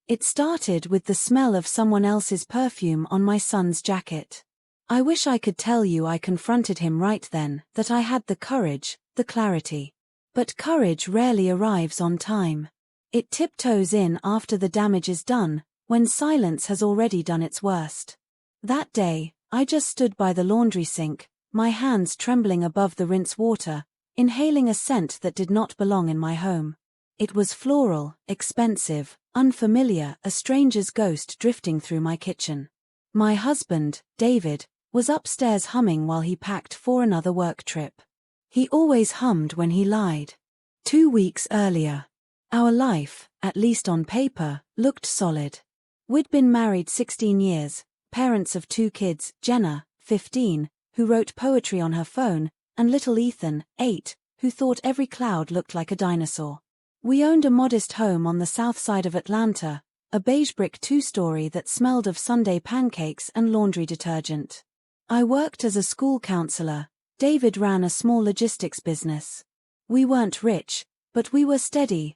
It started with the smell of someone else's perfume on my son's jacket. I wish I could tell you I confronted him right then, that I had the courage, the clarity. But courage rarely arrives on time. It tiptoes in after the damage is done, when silence has already done its worst. That day, I just stood by the laundry sink, my hands trembling above the rinse water, inhaling a scent that did not belong in my home. It was floral, expensive, unfamiliar, a stranger's ghost drifting through my kitchen. My husband, David, was upstairs humming while he packed for another work trip. He always hummed when he lied. 2 weeks earlier. Our life, at least on paper, looked solid. We'd been married 16 years, parents of 2 kids, Jenna, 15, who wrote poetry on her phone, and little Ethan, 8, who thought every cloud looked like a dinosaur. We owned a modest home on the south side of Atlanta, a beige brick 2-story that smelled of Sunday pancakes and laundry detergent. I worked as a school counselor. David ran a small logistics business. We weren't rich, but we were steady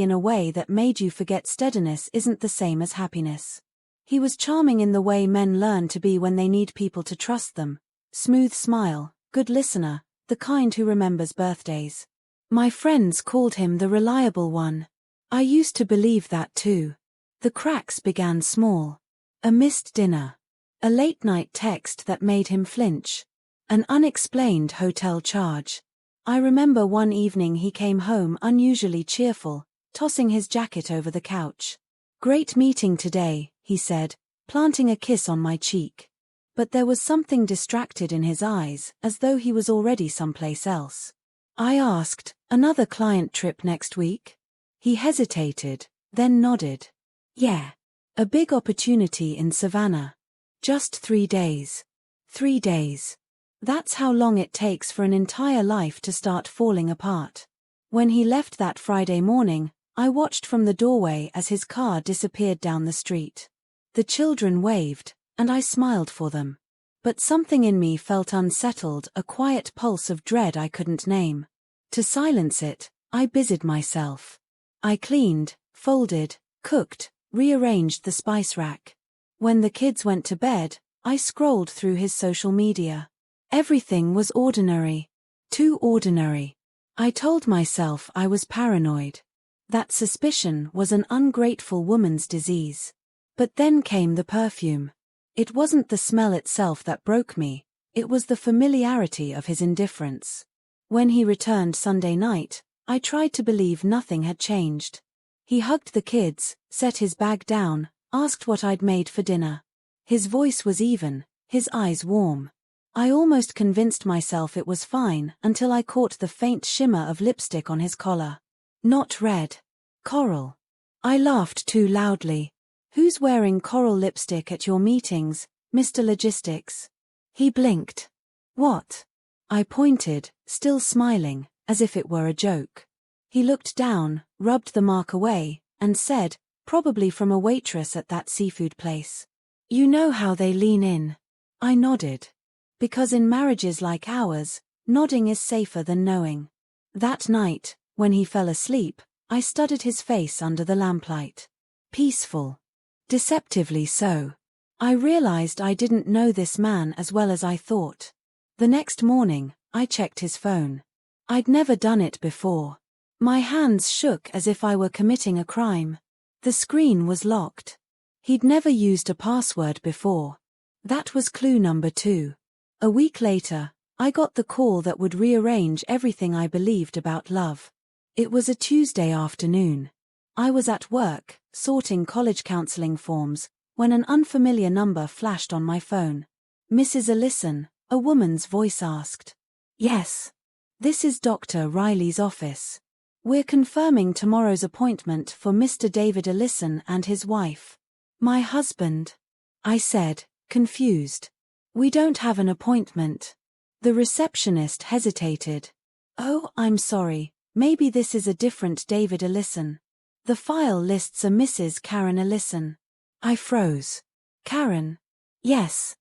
in a way that made you forget steadiness isn't the same as happiness. He was charming in the way men learn to be when they need people to trust them. Smooth smile, good listener, the kind who remembers birthdays. My friends called him the reliable one. I used to believe that too. The cracks began small. A missed dinner. A late-night text that made him flinch. An unexplained hotel charge. I remember one evening he came home unusually cheerful, tossing his jacket over the couch. "Great meeting today," he said, planting a kiss on my cheek. But there was something distracted in his eyes, as though he was already someplace else. I asked, "Another client trip next week?" He hesitated, then nodded. "Yeah. A big opportunity in Savannah. Just 3 days. 3 days. That's how long it takes for an entire life to start falling apart." When he left that Friday morning, I watched from the doorway as his car disappeared down the street. The children waved, and I smiled for them. But something in me felt unsettled, a quiet pulse of dread I couldn't name. To silence it, I busied myself. I cleaned, folded, cooked, rearranged the spice rack. When the kids went to bed, I scrolled through his social media. Everything was ordinary. Too ordinary. I told myself I was paranoid. That suspicion was an ungrateful woman's disease. But then came the perfume. It wasn't the smell itself that broke me, it was the familiarity of his indifference. When he returned Sunday night, I tried to believe nothing had changed. He hugged the kids, set his bag down, asked what I'd made for dinner. His voice was even, his eyes warm. I almost convinced myself it was fine until I caught the faint shimmer of lipstick on his collar. Not red. Coral. I laughed too loudly. "Who's wearing coral lipstick at your meetings, Mr. Logistics?" He blinked. "What?" I pointed, still smiling, as if it were a joke. He looked down, rubbed the mark away, and said, "Probably from a waitress at that seafood place. You know how they lean in." I nodded. Because in marriages like ours, nodding is safer than knowing. That night, when he fell asleep, I studied his face under the lamplight. Peaceful. Deceptively so. I realized I didn't know this man as well as I thought. The next morning, I checked his phone. I'd never done it before. My hands shook as if I were committing a crime. The screen was locked. He'd never used a password before. That was clue number 2. A week later, I got the call that would rearrange everything I believed about love. It was a Tuesday afternoon. I was at work, sorting college counseling forms, when an unfamiliar number flashed on my phone. "Mrs. Allison," a woman's voice asked. "Yes. This is Dr. Riley's office. We're confirming tomorrow's appointment for Mr. David Allison and his wife." "My husband," I said, confused. "We don't have an appointment." The receptionist hesitated. "Oh, I'm sorry, maybe this is a different David Allison. The file lists a Mrs. Karen Allison." I froze. "Karen?" "Yes,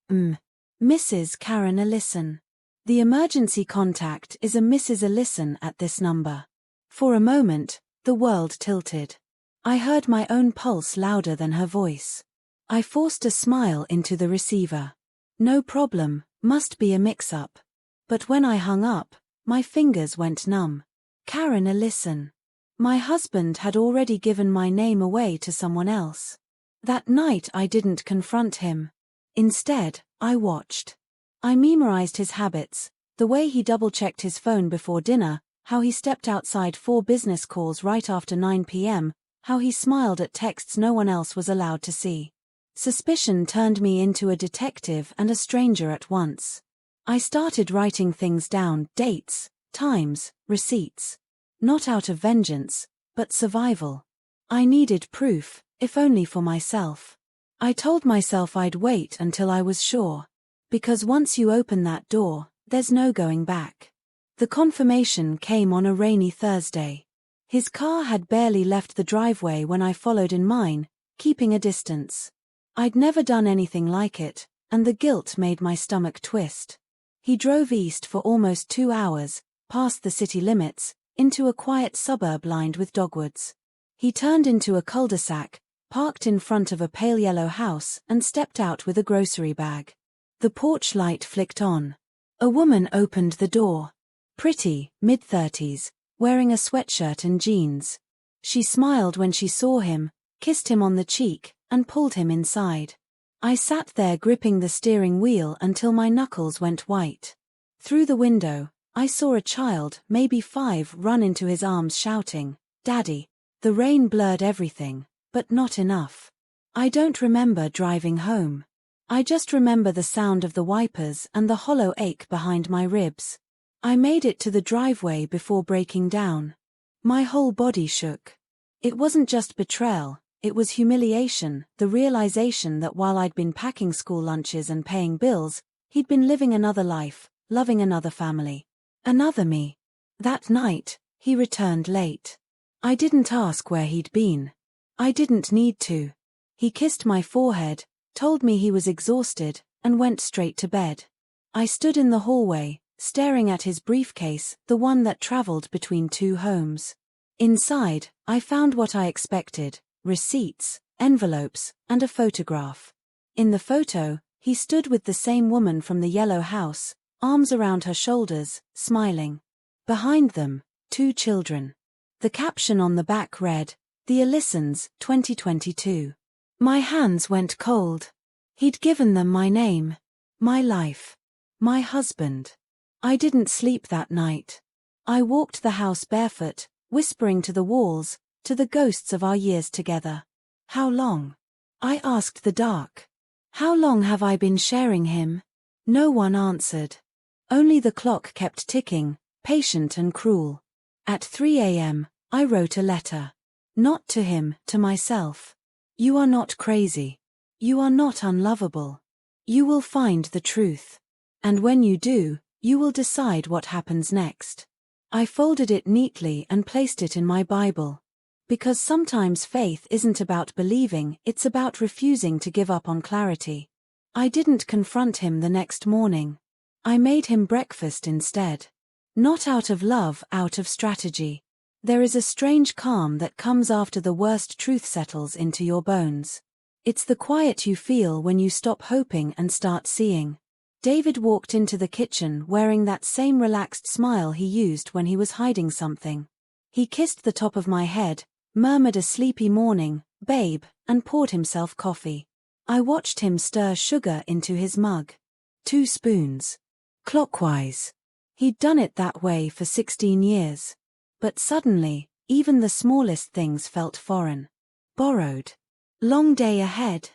Mrs. Karen Allison. The emergency contact is a Mrs. Allison at this number." For a moment, the world tilted. I heard my own pulse louder than her voice. I forced a smile into the receiver. No problem, must be a mix-up. But when I hung up, my fingers went numb. Karen, listen. My husband had already given my name away to someone else. That night I didn't confront him. Instead, I watched. I memorized his habits, the way he double-checked his phone before dinner, how he stepped outside 4 business calls right after 9 p.m., how he smiled at texts no one else was allowed to see. Suspicion turned me into a detective and a stranger at once. I started writing things down, dates, times, receipts. Not out of vengeance, but survival. I needed proof, if only for myself. I told myself I'd wait until I was sure. Because once you open that door, there's no going back. The confirmation came on a rainy Thursday. His car had barely left the driveway when I followed in mine, keeping a distance. I'd never done anything like it, and the guilt made my stomach twist. He drove east for almost 2 hours, past the city limits, into a quiet suburb lined with dogwoods. He turned into a cul-de-sac, parked in front of a pale yellow house, and stepped out with a grocery bag. The porch light flicked on. A woman opened the door. Pretty, mid-30s, wearing a sweatshirt and jeans. She smiled when she saw him, kissed him on the cheek, and pulled him inside. I sat there gripping the steering wheel until my knuckles went white. Through the window, I saw a child, maybe 5, run into his arms shouting, "Daddy." The rain blurred everything, but not enough. I don't remember driving home. I just remember the sound of the wipers and the hollow ache behind my ribs. I made it to the driveway before breaking down. My whole body shook. It wasn't just betrayal, it was humiliation, the realization that while I'd been packing school lunches and paying bills, he'd been living another life, loving another family. Another me. That night, he returned late. I didn't ask where he'd been. I didn't need to. He kissed my forehead, told me he was exhausted, and went straight to bed. I stood in the hallway, staring at his briefcase, the one that traveled between 2 homes. Inside, I found what I expected: receipts, envelopes, and a photograph. In the photo, he stood with the same woman from the yellow house, arms around her shoulders, smiling. Behind them, 2 children. The caption on the back read, "The Allisons, 2022. My hands went cold. He'd given them my name, my life, my husband. I didn't sleep that night. I walked the house barefoot, whispering to the walls, to the ghosts of our years together. How long? I asked the dark. How long have I been sharing him? No one answered. Only the clock kept ticking, patient and cruel. At 3 a.m., I wrote a letter. Not to him, to myself. You are not crazy. You are not unlovable. You will find the truth. And when you do, you will decide what happens next. I folded it neatly and placed it in my Bible. Because sometimes faith isn't about believing, it's about refusing to give up on clarity. I didn't confront him the next morning. I made him breakfast instead. Not out of love, out of strategy. There is a strange calm that comes after the worst truth settles into your bones. It's the quiet you feel when you stop hoping and start seeing. David walked into the kitchen wearing that same relaxed smile he used when he was hiding something. He kissed the top of my head, murmured a sleepy morning, "Babe," and poured himself coffee. I watched him stir sugar into his mug. 2 spoons. Clockwise. He'd done it that way for 16 years. But suddenly, even the smallest things felt foreign. Borrowed. Long day ahead?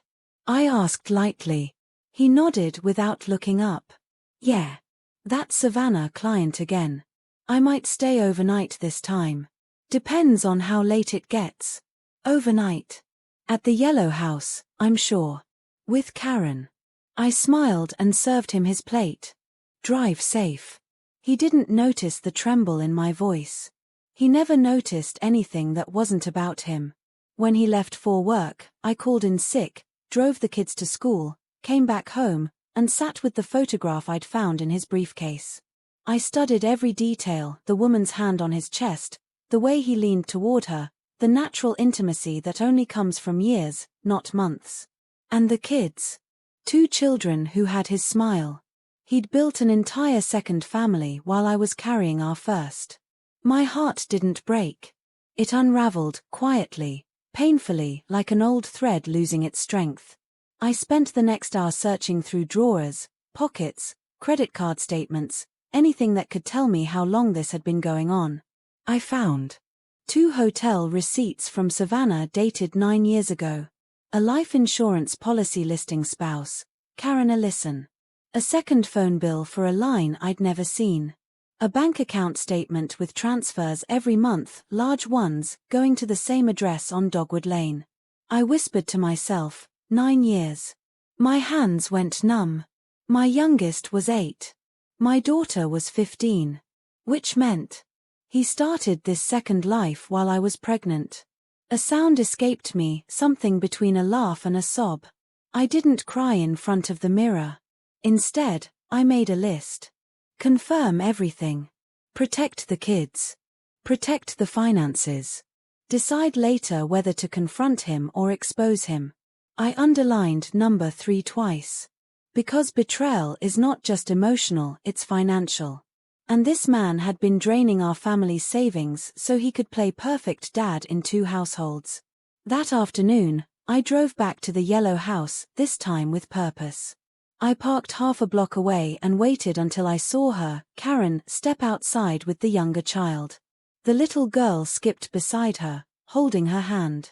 I asked lightly. He nodded without looking up. Yeah. That Savannah client again. I might stay overnight this time. Depends on how late it gets. Overnight. At the yellow house, I'm sure. With Karen. I smiled and served him his plate. Drive safe. He didn't notice the tremble in my voice. He never noticed anything that wasn't about him. When he left for work, I called in sick, drove the kids to school, came back home, and sat with the photograph I'd found in his briefcase. I studied every detail: the woman's hand on his chest, the way he leaned toward her, the natural intimacy that only comes from years, not months. And the kids. 2 children who had his smile. He'd built an entire second family while I was carrying our first. My heart didn't break. It unraveled, quietly, painfully, like an old thread losing its strength. I spent the next hour searching through drawers, pockets, credit card statements, anything that could tell me how long this had been going on. I found 2 hotel receipts from Savannah dated 9 years ago. A life insurance policy listing spouse, Karen Ellison. A second phone bill for a line I'd never seen. A bank account statement with transfers every month, large ones, going to the same address on Dogwood Lane. I whispered to myself, 9 years. My hands went numb. My youngest was 8. My daughter was 15. Which meant he started this second life while I was pregnant. A sound escaped me, something between a laugh and a sob. I didn't cry in front of the mirror. Instead, I made a list. Confirm everything. Protect the kids. Protect the finances. Decide later whether to confront him or expose him. I underlined number 3 twice. Because betrayal is not just emotional, it's financial. And this man had been draining our family's savings so he could play perfect dad in 2 households. That afternoon, I drove back to the yellow house, this time with purpose. I parked half a block away and waited until I saw her, Karen, step outside with the younger child. The little girl skipped beside her, holding her hand.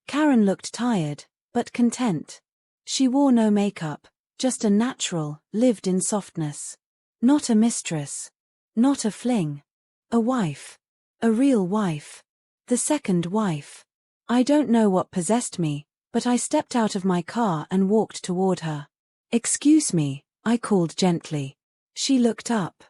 Karen looked tired, but content. She wore no makeup, just a natural, lived-in softness. Not a mistress. Not a fling. A wife. A real wife. The second wife. I don't know what possessed me, but I stepped out of my car and walked toward her. "Excuse me," I called gently. She looked up.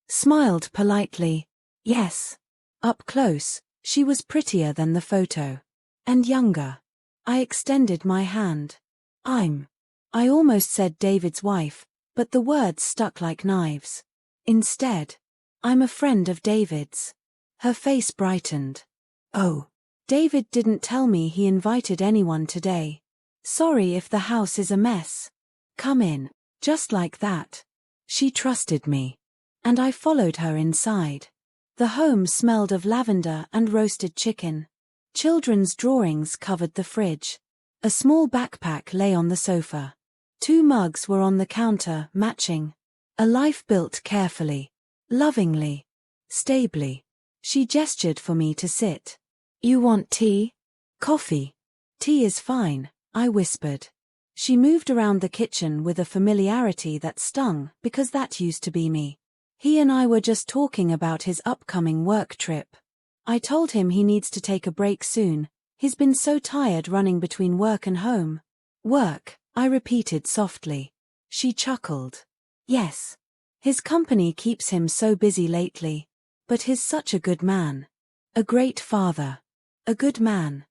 Smiled politely. Yes. Up close, she was prettier than the photo. And younger. I extended my hand. I almost said David's wife, but the words stuck like knives. Instead, I'm a friend of David's. Her face brightened. Oh. David didn't tell me he invited anyone today. Sorry if the house is a mess. Come in. Just like that. She trusted me. And I followed her inside. The home smelled of lavender and roasted chicken. Children's drawings covered the fridge. A small backpack lay on the sofa. 2 mugs were on the counter, matching. A life built carefully. Lovingly. Stably. She gestured for me to sit. "You want tea?" "Coffee." "Tea is fine," I whispered. She moved around the kitchen with a familiarity that stung, because that used to be me. He and I were just talking about his upcoming work trip. I told him he needs to take a break soon. He's been so tired running between work and home. "Work," I repeated softly. She chuckled. "Yes. His company keeps him so busy lately. But he's such a good man. A great father. A good man.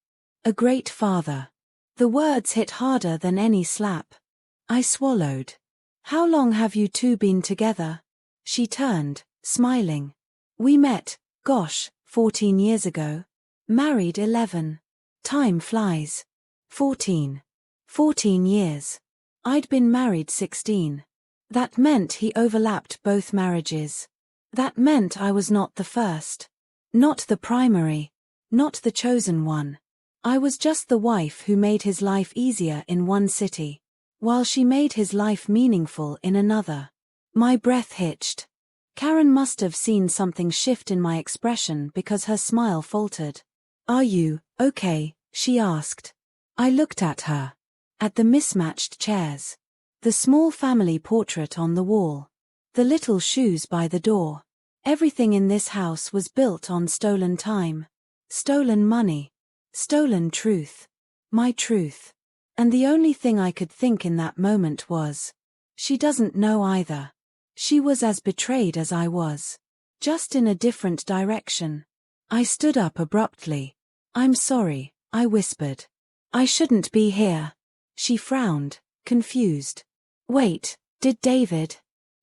A great father." The words hit harder than any slap. I swallowed. "How long have you 2 been together?" She turned, smiling. "We met, 14 years ago. Married 11. Time flies. 14. 14 years. I'd been married 16. That meant he overlapped both marriages. That meant I was not the first. Not the primary. Not the chosen one. I was just the wife who made his life easier in one city, while she made his life meaningful in another." My breath hitched. Karen must have seen something shift in my expression because her smile faltered. "Are you okay?" she asked. I looked at her. At the mismatched chairs. The small family portrait on the wall. The little shoes by the door. Everything in this house was built on stolen time. Stolen money. Stolen truth. My truth. And the only thing I could think in that moment was, she doesn't know either. She was as betrayed as I was. Just in a different direction. I stood up abruptly. "I'm sorry," I whispered. "I shouldn't be here." She frowned, confused. "Wait, did David?"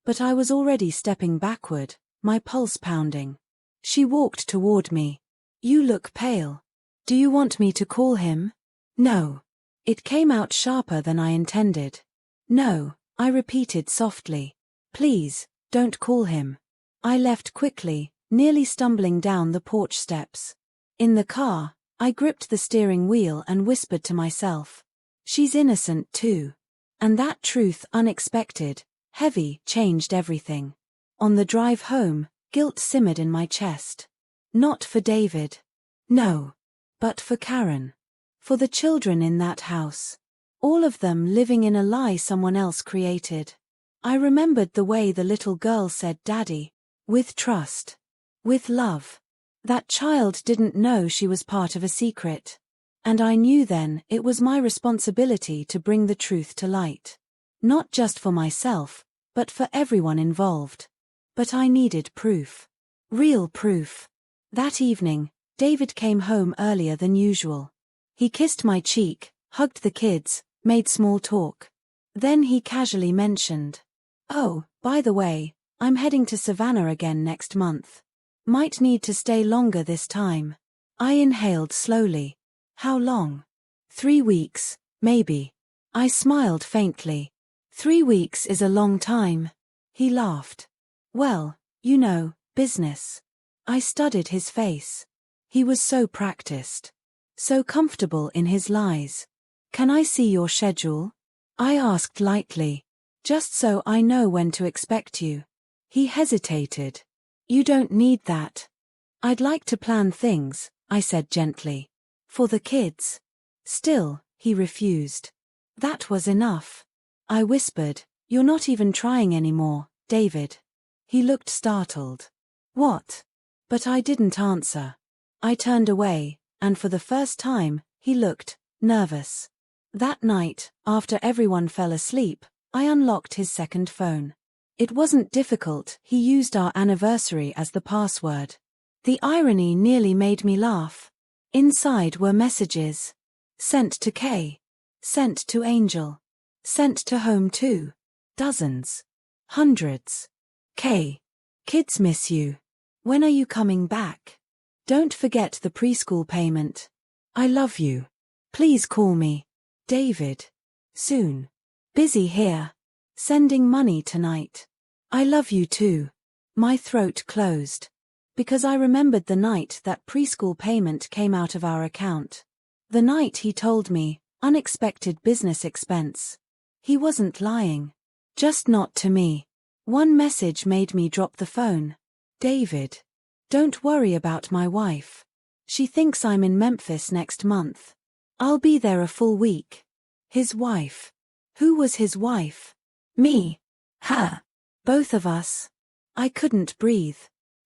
But I was already stepping backward, my pulse pounding. She walked toward me. "You look pale." Do you want me to call him? No. It came out sharper than I intended. No, I repeated softly. Please, don't call him. I left quickly, nearly stumbling down the porch steps. In the car, I gripped the steering wheel and whispered to myself. She's innocent too. And that truth, unexpected, heavy, changed everything. On the drive home, guilt simmered in my chest. Not for David. No. But for Karen. For the children in that house. All of them living in a lie someone else created. I remembered the way the little girl said Daddy. With trust. With love. That child didn't know she was part of a secret. And I knew then it was my responsibility to bring the truth to light. Not just for myself, but for everyone involved. But I needed proof. Real proof. That evening, David came home earlier than usual. He kissed my cheek, hugged the kids, made small talk. Then he casually mentioned, "Oh, by the way, I'm heading to Savannah again next month. Might need to stay longer this time." I inhaled slowly. How long? 3 weeks, maybe. I smiled faintly. 3 weeks is a long time. He laughed. Well, you know, business. I studied his face. He was so practiced. So comfortable in his lies. Can I see your schedule? I asked lightly. Just so I know when to expect you. He hesitated. You don't need that. I'd like to plan things, I said gently. For the kids. Still, he refused. That was enough. I whispered, "You're not even trying anymore, David." He looked startled. What? But I didn't answer. I turned away, and for the first time, he looked nervous. That night, after everyone fell asleep, I unlocked his second phone. It wasn't difficult, he used our anniversary as the password. The irony nearly made me laugh. Inside were messages. Sent to Kay. Sent to Angel. Sent to home too. Dozens. Hundreds. Kay. Kids miss you. When are you coming back? Don't forget the preschool payment. I love you. Please call me. David. Soon. Busy here. Sending money tonight. I love you too. My throat closed. Because I remembered the night that preschool payment came out of our account. The night he told me, unexpected business expense. He wasn't lying. Just not to me. One message made me drop the phone. David. Don't worry about my wife. She thinks I'm in Memphis next month. I'll be there a full week. His wife. Who was his wife? Me. Her. Both of us. I couldn't breathe.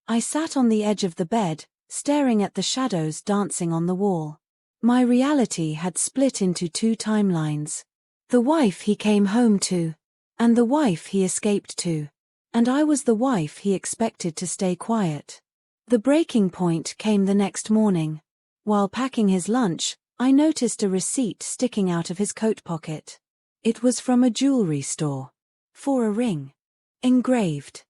I sat on the edge of the bed, staring at the shadows dancing on the wall. My reality had split into 2 timelines. The wife he came home to. And the wife he escaped to. And I was the wife he expected to stay quiet. The breaking point came the next morning. While packing his lunch, I noticed a receipt sticking out of his coat pocket. It was from a jewelry store. For a ring. Engraved.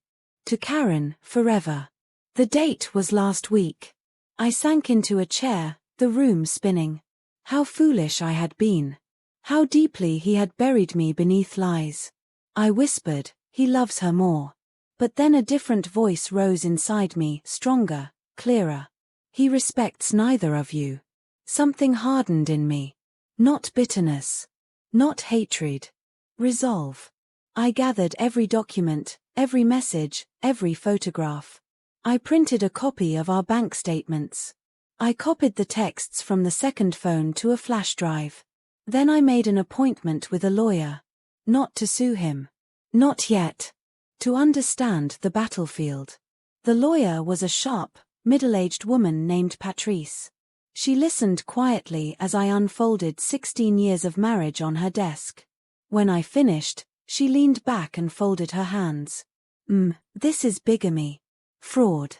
To Karen, forever. The date was last week. I sank into a chair, the room spinning. How foolish I had been. How deeply he had buried me beneath lies. I whispered, he loves her more. But then a different voice rose inside me, stronger, clearer. He respects neither of you. Something hardened in me. Not bitterness. Not hatred. Resolve. I gathered every document, every message, every photograph. I printed a copy of our bank statements. I copied the texts from the second phone to a flash drive. Then I made an appointment with a lawyer. Not to sue him. Not yet. To understand the battlefield. The lawyer was a sharp, middle-aged woman named Patrice. She listened quietly as I unfolded 16 years of marriage on her desk. When I finished, she leaned back and folded her hands. This is bigamy. Fraud.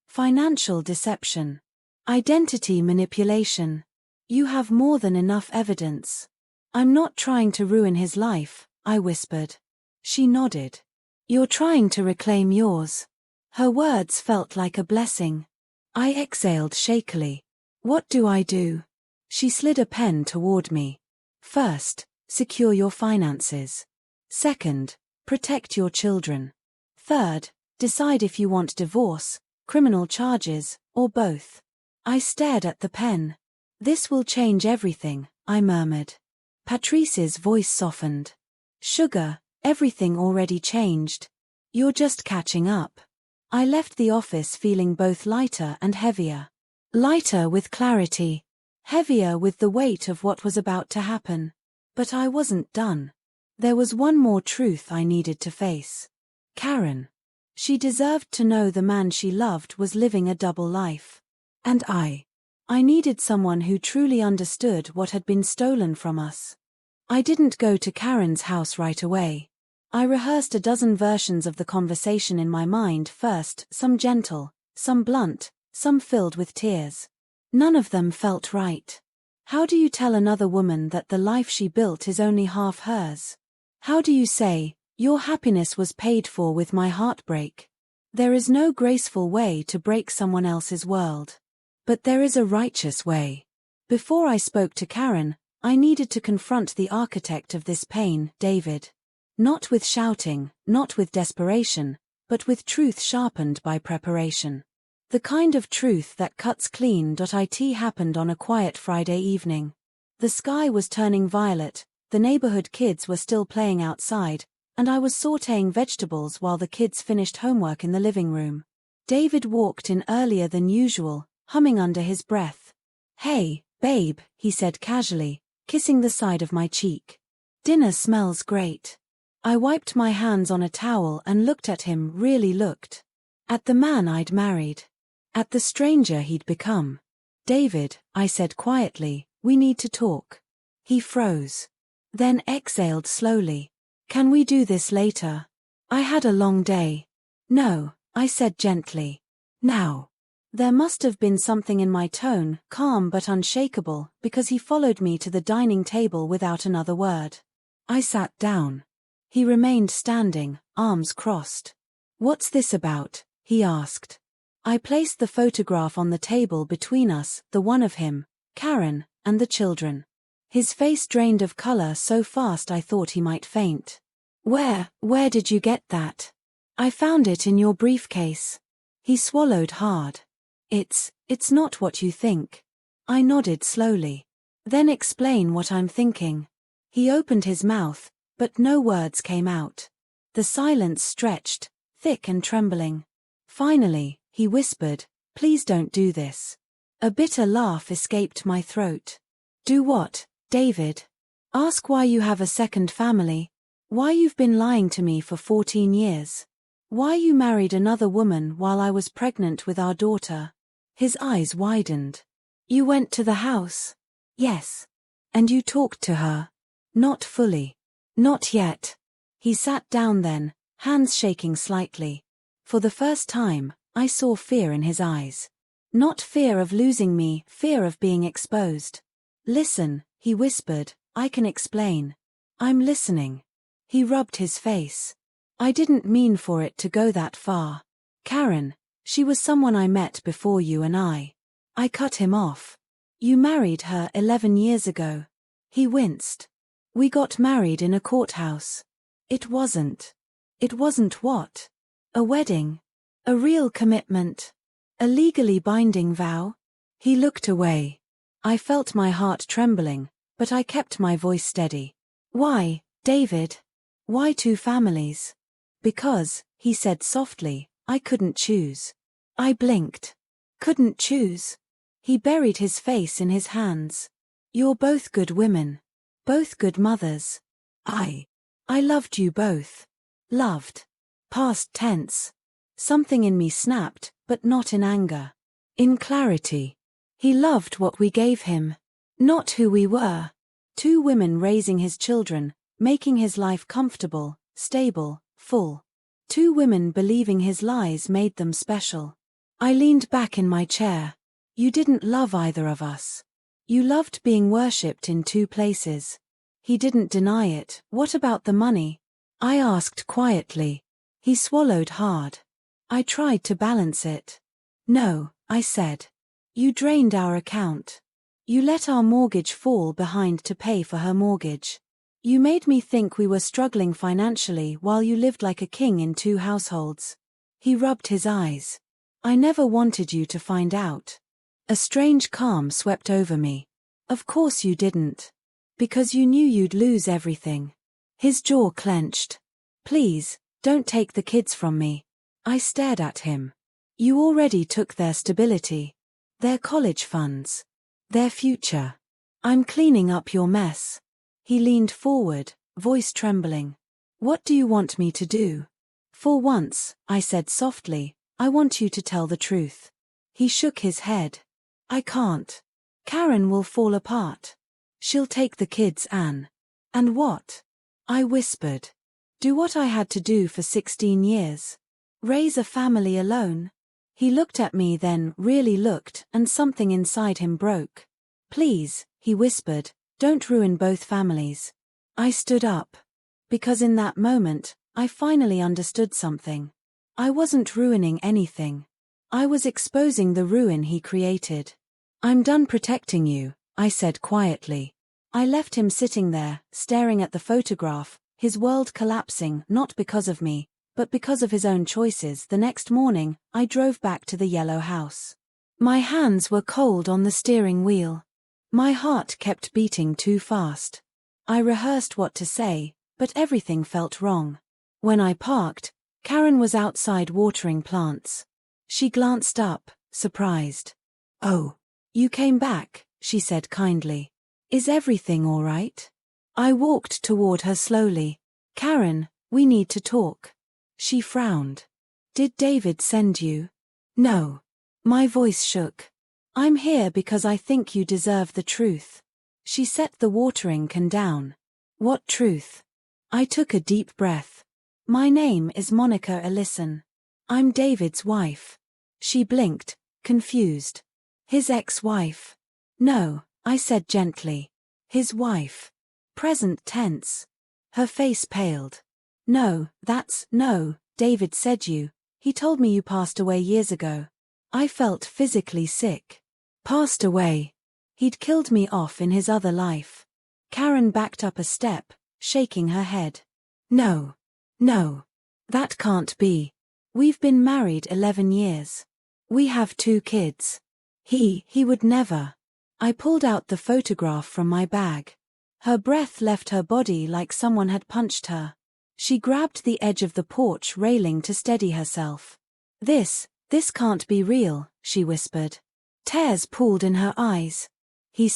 Financial deception. Identity manipulation. You have more than enough evidence. I'm not trying to ruin his life, I whispered. She nodded. You're trying to reclaim yours. Her words felt like a blessing. I exhaled shakily. What do I do? She slid a pen toward me. First, secure your finances. Second, protect your children. Third, decide if you want divorce, criminal charges, or both. I stared at the pen. This will change everything, I murmured. Patrice's voice softened. Sugar, everything already changed. You're just catching up. I left the office feeling both lighter and heavier. Lighter with clarity. Heavier with the weight of what was about to happen. But I wasn't done. There was one more truth I needed to face. Karen. She deserved to know the man she loved was living a double life. And I needed someone who truly understood what had been stolen from us. I didn't go to Karen's house right away. I rehearsed a dozen versions of the conversation in my mind first, some gentle, some blunt, some filled with tears. None of them felt right. How do you tell another woman that the life she built is only half hers? How do you say, your happiness was paid for with my heartbreak? There is no graceful way to break someone else's world. But there is a righteous way. Before I spoke to Karen, I needed to confront the architect of this pain, David. Not with shouting, not with desperation, but with truth sharpened by preparation. The kind of truth that cuts clean. It happened on a quiet Friday evening. The sky was turning violet, the neighborhood kids were still playing outside, and I was sautéing vegetables while the kids finished homework in the living room. David walked in earlier than usual, humming under his breath. Hey, babe, he said casually, kissing the side of my cheek. Dinner smells great. I wiped my hands on a towel and looked at him, really looked. At the man I'd married. At the stranger he'd become. David, I said quietly, we need to talk. He froze. Then exhaled slowly. Can we do this later? I had a long day. No, I said gently. Now. There must have been something in my tone, calm but unshakable, because he followed me to the dining table without another word. I sat down. He remained standing, arms crossed. What's this about? He asked. I placed the photograph on the table between us, the one of him, Karen, and the children. His face drained of color so fast I thought he might faint. Where did you get that? I found it in your briefcase. He swallowed hard. It's not what you think. I nodded slowly. Then explain what I'm thinking. He opened his mouth, but no words came out. The silence stretched, thick and trembling. Finally, he whispered, please don't do this. A bitter laugh escaped my throat. Do what, David? Ask why you have a second family. Why you've been lying to me for 14 years. Why you married another woman while I was pregnant with our daughter. His eyes widened. You went to the house? Yes. And you talked to her? Not fully. Not yet. He sat down then, hands shaking slightly. For the first time, I saw fear in his eyes. Not fear of losing me, fear of being exposed. Listen, he whispered, I can explain. I'm listening. He rubbed his face. I didn't mean for it to go that far. Karen, she was someone I met before you and I cut him off. You married her 11 years ago. He winced. We got married in a courthouse. It wasn't what? A wedding? A real commitment? A legally binding vow? He looked away. I felt my heart trembling, but I kept my voice steady. Why, David? Why 2 families? Because, he said softly, I couldn't choose. I blinked. Couldn't choose? He buried his face in his hands. You're both good women. Both good mothers. I loved you both. Loved. Past tense. Something in me snapped, but not in anger. In clarity. He loved what we gave him. Not who we were. 2 women raising his children, making his life comfortable, stable, full. 2 women believing his lies made them special. I leaned back in my chair. You didn't love either of us. You loved being worshipped in 2 places. He didn't deny it. What about the money? I asked quietly. He swallowed hard. I tried to balance it. No, I said. You drained our account. You let our mortgage fall behind to pay for her mortgage. You made me think we were struggling financially while you lived like a king in 2 households. He rubbed his eyes. I never wanted you to find out. A strange calm swept over me. Of course you didn't. Because you knew you'd lose everything. His jaw clenched. Please, don't take the kids from me. I stared at him. You already took their stability. Their college funds. Their future. I'm cleaning up your mess. He leaned forward, voice trembling. What do you want me to do? For once, I said softly, I want you to tell the truth. He shook his head. I can't. Karen will fall apart. She'll take the kids, Anne. And what? I whispered. Do what I had to do for 16 years. Raise a family alone. He looked at me, then really looked, and something inside him broke. Please, he whispered, don't ruin both families. I stood up. Because in that moment, I finally understood something. I wasn't ruining anything. I was exposing the ruin he created. I'm done protecting you, I said quietly. I left him sitting there, staring at the photograph, his world collapsing not because of me, but because of his own choices. The next morning, I drove back to the yellow house. My hands were cold on the steering wheel. My heart kept beating too fast. I rehearsed what to say, but everything felt wrong. When I parked, Karen was outside watering plants. She glanced up, surprised. Oh, you came back, she said kindly. Is everything all right? I walked toward her slowly. Karen, we need to talk. She frowned. Did David send you? No. My voice shook. I'm here because I think you deserve the truth. She set the watering can down. What truth? I took a deep breath. My name is Monica Ellison. I'm David's wife. She blinked, confused. His ex-wife. No, I said gently. His wife. Present tense. Her face paled. No, David said you. He told me you passed away years ago. I felt physically sick. Passed away. He'd killed me off in his other life. Karen backed up a step, shaking her head. No. That can't be. We've been married 11 years. We have 2 kids. He would never. I pulled out the photograph from my bag. Her breath left her body like someone had punched her. She grabbed the edge of the porch railing to steady herself. This can't be real, she whispered. Tears pooled in her eyes. He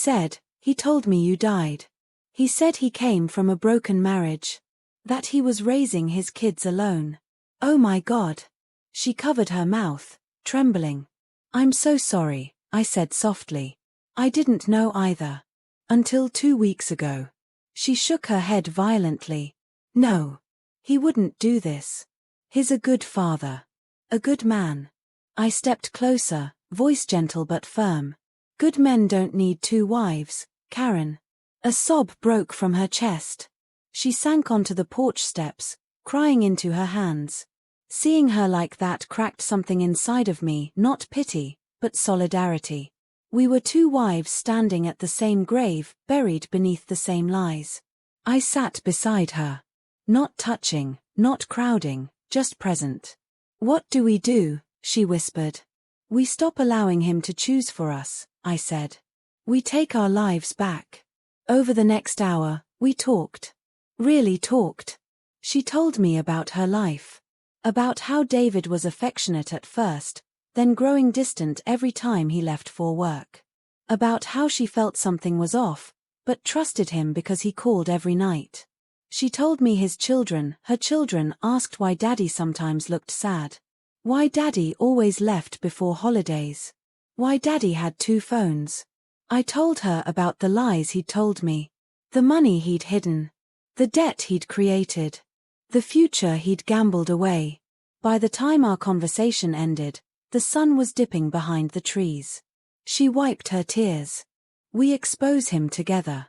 told me you died. He said he came from a broken marriage. That he was raising his kids alone. Oh my God. She covered her mouth, trembling. I'm so sorry, I said softly. I didn't know either. Until 2 weeks ago. She shook her head violently. No. He wouldn't do this. He's a good father. A good man. I stepped closer, voice gentle but firm. Good men don't need 2 wives, Karen. A sob broke from her chest. She sank onto the porch steps, crying into her hands. Seeing her like that cracked something inside of me, not pity, but solidarity. We were 2 wives standing at the same grave, buried beneath the same lies. I sat beside her. Not touching, not crowding, just present. What do we do? She whispered. We stop allowing him to choose for us, I said. We take our lives back. Over the next hour, we talked. Really talked. She told me about her life. About how David was affectionate at first, then growing distant every time he left for work. About how she felt something was off, but trusted him because he called every night. She told me her children asked why Daddy sometimes looked sad. Why Daddy always left before holidays. Why Daddy had 2 phones. I told her about the lies he'd told me. The money he'd hidden. The debt he'd created. The future he'd gambled away. By the time our conversation ended, the sun was dipping behind the trees. She wiped her tears. We expose him together.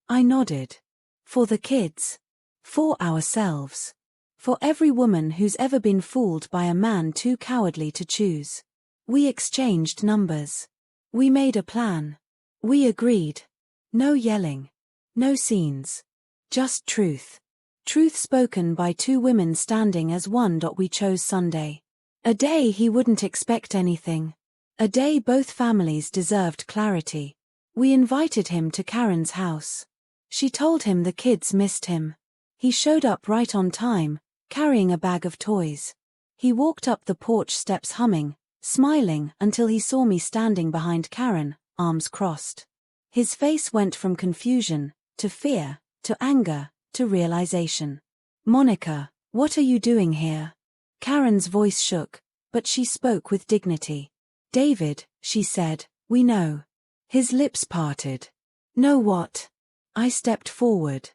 I nodded. For the kids. For ourselves. For every woman who's ever been fooled by a man too cowardly to choose. We exchanged numbers. We made a plan. We agreed. No yelling. No scenes. Just truth. Truth spoken by two women standing as one. We chose Sunday. A day he wouldn't expect anything. A day both families deserved clarity. We invited him to Karen's house. She told him the kids missed him. He showed up right on time, carrying a bag of toys. He walked up the porch steps humming, smiling until he saw me standing behind Karen, arms crossed. His face went from confusion, to fear, to anger, to realization. "Monica, what are you doing here?" Karen's voice shook, but she spoke with dignity. "David," she said, "we know." His lips parted. "Know what?" I stepped forward.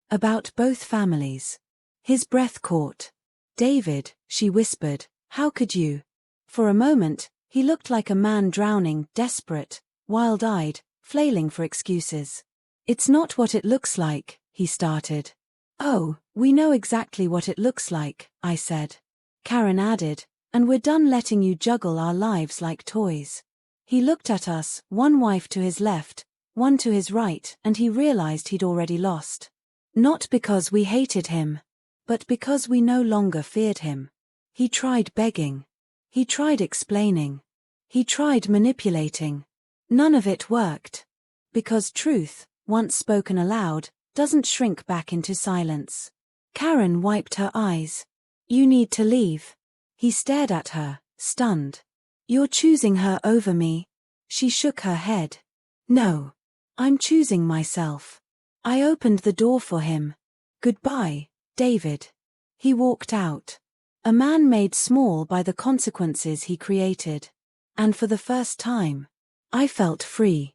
"About both families." His breath caught. "David," she whispered, "how could you?" For a moment, he looked like a man drowning, desperate, wild-eyed, flailing for excuses. "It's not what it looks like," he started. "Oh, we know exactly what it looks like," I said. Karen added, "and we're done letting you juggle our lives like toys." He looked at us, one wife to his left, one to his right, and he realized he'd already lost. Not because we hated him, but because we no longer feared him. He tried begging. He tried explaining. He tried manipulating. None of it worked. Because truth, once spoken aloud, doesn't shrink back into silence. Karen wiped her eyes. "You need to leave." He stared at her, stunned. "You're choosing her over me." She shook her head. "No. I'm choosing myself." I opened the door for him. "Goodbye, David." He walked out. A man made small by the consequences he created. And for the first time, I felt free.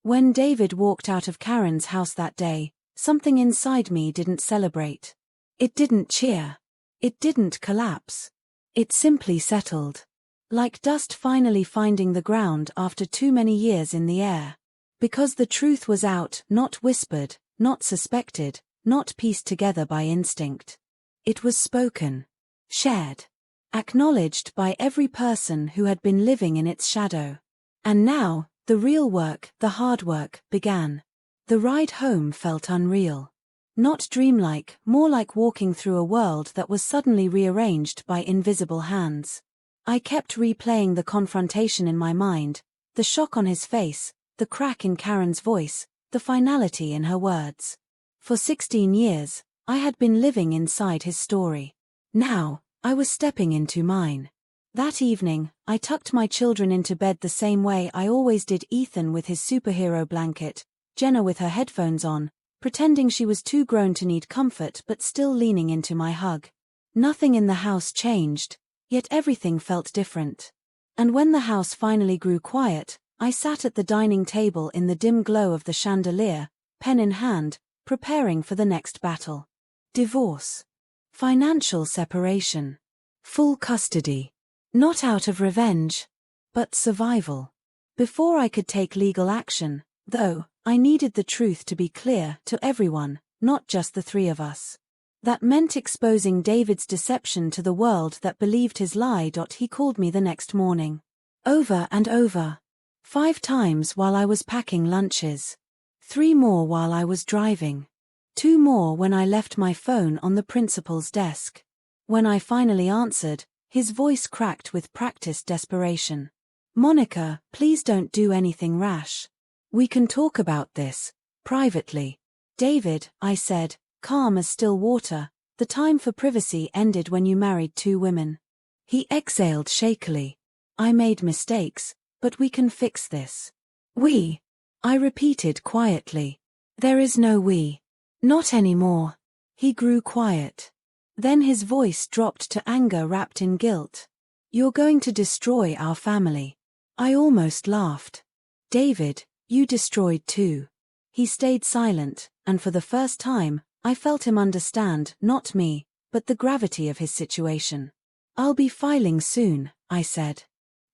When David walked out of Karen's house that day, something inside me didn't celebrate. It didn't cheer. It didn't collapse. It simply settled. Like dust finally finding the ground after too many years in the air. Because the truth was out, not whispered, not suspected, not pieced together by instinct. It was spoken. Shared. Acknowledged by every person who had been living in its shadow. And now, the real work, the hard work, began. The ride home felt unreal. Not dreamlike, more like walking through a world that was suddenly rearranged by invisible hands. I kept replaying the confrontation in my mind, the shock on his face, the crack in Karen's voice, the finality in her words. For 16 years, I had been living inside his story. Now, I was stepping into mine. That evening, I tucked my children into bed the same way I always did, Ethan with his superhero blanket, Jenna with her headphones on, pretending she was too grown to need comfort but still leaning into my hug. Nothing in the house changed. Yet everything felt different. And when the house finally grew quiet, I sat at the dining table in the dim glow of the chandelier, pen in hand, preparing for the next battle. Divorce. Financial separation. Full custody. Not out of revenge, but survival. Before I could take legal action, though, I needed the truth to be clear to everyone, not just the three of us. That meant exposing David's deception to the world that believed his lie. He called me the next morning. Over and over. 5 times while I was packing lunches. 3 more while I was driving. 2 more when I left my phone on the principal's desk. When I finally answered, his voice cracked with practiced desperation. "Monica, please don't do anything rash. We can talk about this, privately." "David," I said, calm as still water, "the time for privacy ended when you married 2 women." He exhaled shakily. "I made mistakes, but we can fix this." "We?" I repeated quietly. "There is no we. Not anymore." He grew quiet. Then his voice dropped to anger wrapped in guilt. "You're going to destroy our family." I almost laughed. "David, you destroyed too." He stayed silent, and for the first time, I felt him understand, not me, but the gravity of his situation. "I'll be filing soon," I said.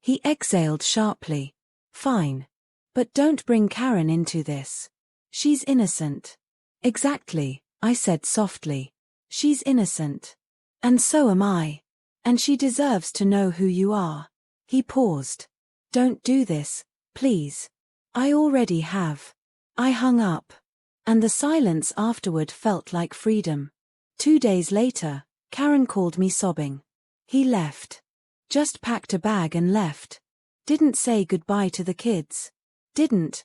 He exhaled sharply. "Fine. But don't bring Karen into this. She's innocent." "Exactly," I said softly. "She's innocent. And so am I. And she deserves to know who you are." He paused. "Don't do this, please." I already have. I hung up. And the silence afterward felt like freedom. 2 days later, Karen called me sobbing. He left. Just packed a bag and left. Didn't say goodbye to the kids. Didn't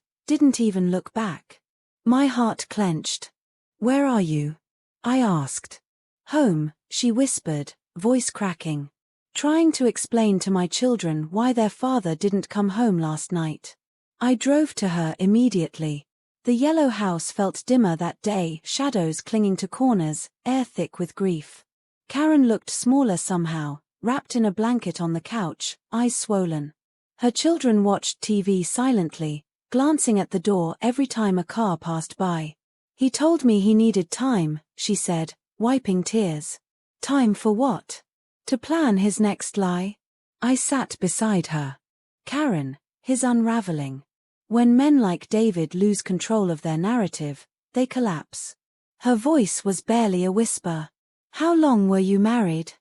even look back. My heart clenched. Where are you? I asked. Home, she whispered, voice cracking. Trying to explain to my children why their father didn't come home last night. I drove to her immediately. The yellow house felt dimmer that day, shadows clinging to corners, air thick with grief. Karen looked smaller somehow, wrapped in a blanket on the couch, eyes swollen. Her children watched TV silently, glancing at the door every time a car passed by. He told me he needed time, she said, wiping tears. Time for what? To plan his next lie? I sat beside her. Karen, his unraveling. When men like David lose control of their narrative, they collapse. Her voice was barely a whisper. How long were you married?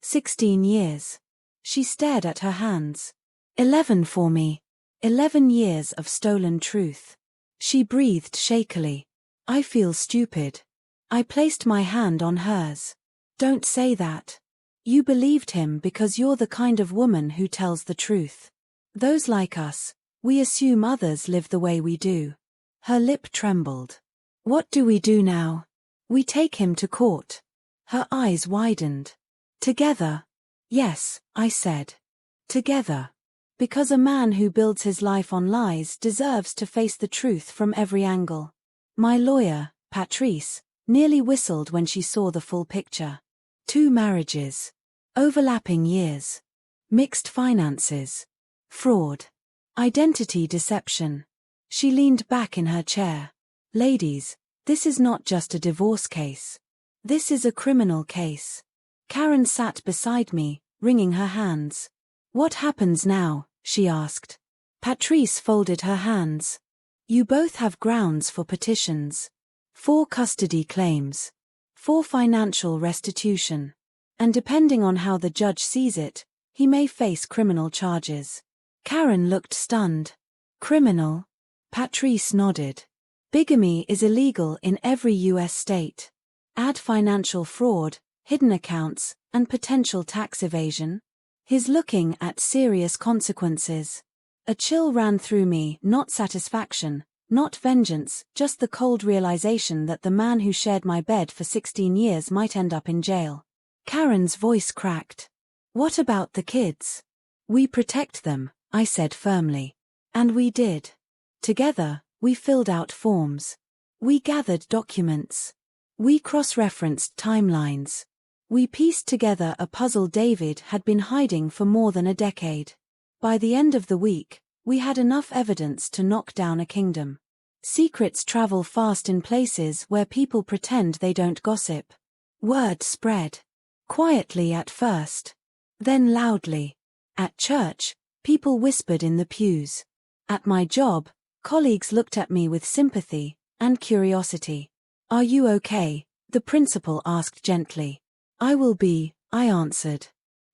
16 years. She stared at her hands. 11 for me. 11 years of stolen truth. She breathed shakily. I feel stupid. I placed my hand on hers. Don't say that. You believed him because you're the kind of woman who tells the truth. Those like us, we assume others live the way we do. Her lip trembled. What do we do now? We take him to court. Her eyes widened. Together. Yes, I said. Together. Because a man who builds his life on lies deserves to face the truth from every angle. My lawyer, Patrice, nearly whistled when she saw the full picture. 2 marriages. Overlapping years. Mixed finances. Fraud. Identity deception. She leaned back in her chair. Ladies, this is not just a divorce case. This is a criminal case. Karen sat beside me, wringing her hands. What happens now? She asked. Patrice folded her hands. You both have grounds for petitions. 4 custody claims. 4 financial restitution. And depending on how the judge sees it, he may face criminal charges. Karen looked stunned. Criminal? Patrice nodded. Bigamy is illegal in every U.S. state. Add financial fraud, hidden accounts, and potential tax evasion. He's looking at serious consequences. A chill ran through me, not satisfaction, not vengeance, just the cold realization that the man who shared my bed for 16 years might end up in jail. Karen's voice cracked. What about the kids? We protect them, I said firmly. And we did. Together, we filled out forms. We gathered documents. We cross-referenced timelines. We pieced together a puzzle David had been hiding for more than a decade. By the end of the week, we had enough evidence to knock down a kingdom. Secrets travel fast in places where people pretend they don't gossip. Word spread. Quietly at first. Then loudly. At church, people whispered in the pews. At my job, colleagues looked at me with sympathy and curiosity. Are you okay? The principal asked gently. I will be, I answered.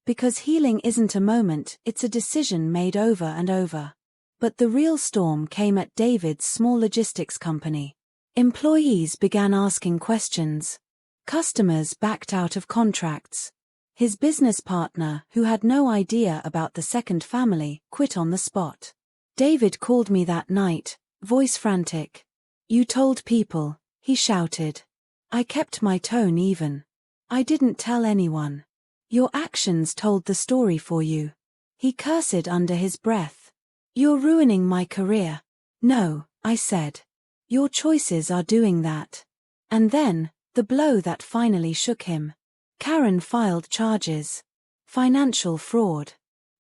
Because healing isn't a moment, it's a decision made over and over. But the real storm came at David's small logistics company. Employees began asking questions. Customers backed out of contracts. His business partner, who had no idea about the second family, quit on the spot. David called me that night, voice frantic. You told people, he shouted. I kept my tone even. I didn't tell anyone. Your actions told the story for you. He cursed under his breath. You're ruining my career. No, I said. Your choices are doing that. And then, the blow that finally shook him. Karen filed charges. Financial fraud.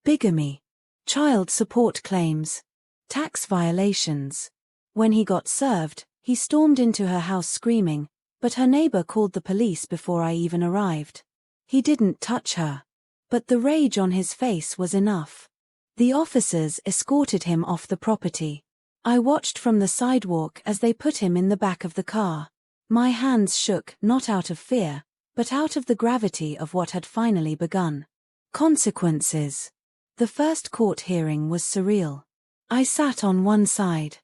Bigamy. Child support claims. Tax violations. When he got served, he stormed into her house screaming, but her neighbor called the police before I even arrived. He didn't touch her. But the rage on his face was enough. The officers escorted him off the property. I watched from the sidewalk as they put him in the back of the car. My hands shook, not out of fear, but out of the gravity of what had finally begun. Consequences. The first court hearing was surreal. I sat on one side.